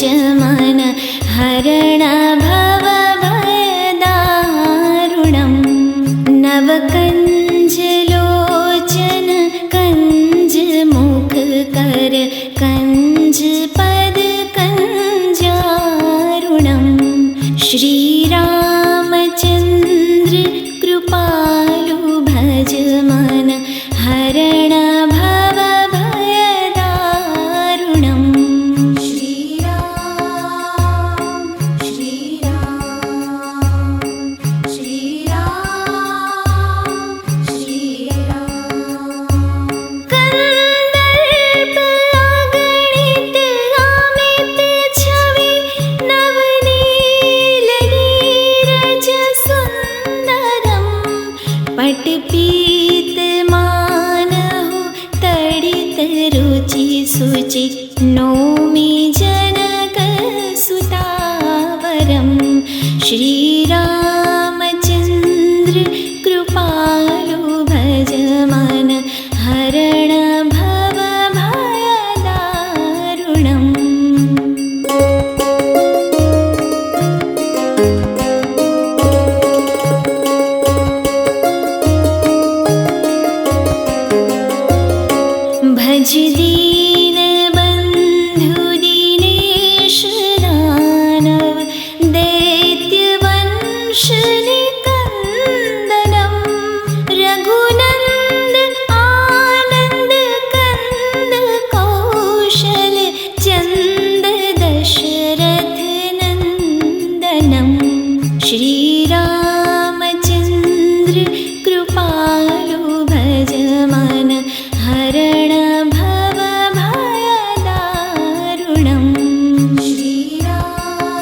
भजमन हरण भवभयदारुणं नवकञ्जलोचन कञ्जमुखकर कञ्जपदकञ्जारुणं श्रीरामचन्द्र कृपालु भजमन हरण भवभयदारुणं श्रीराम श्रीराम श्रीराम श्रीराम कंदर्प अगणित अमित छवि नवनील नीरज सुंदरम पटपीत मानहु तडित रुचि सुचि नौमि जनक सुतावरं श्रीरामचन्द्र कृपालु भजमन हरण भवभयदारुणम् भज दीनबन्धु दीनेश दानव दैत्यवंश निकन्दनं रघुनन्द आनन्द कन्द कौशल चन्द दशरथ नन्दनं श्रीरामचन्द्र कृपालु भजमन हरण भवभयदारुणं श्रीराम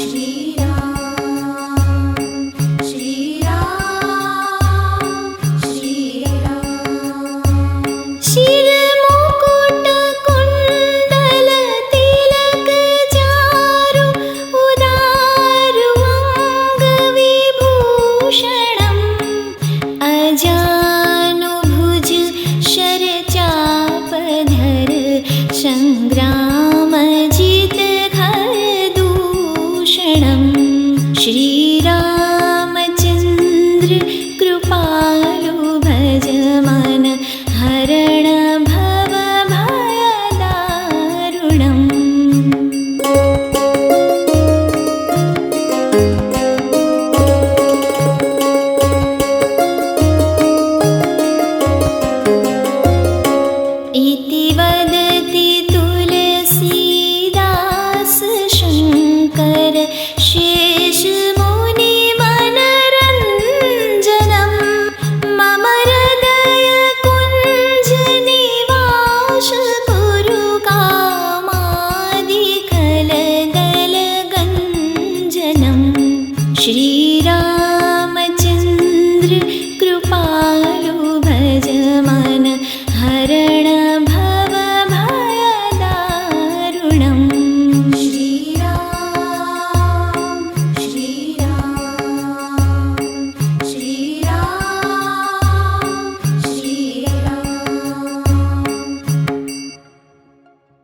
श्रीराम श्रीराम श्रीराम शिरमुकुट कुण्डल तिलक चारु उदारु अङ्गविभूषणम् अजानुभुज शरचापधर संग्राम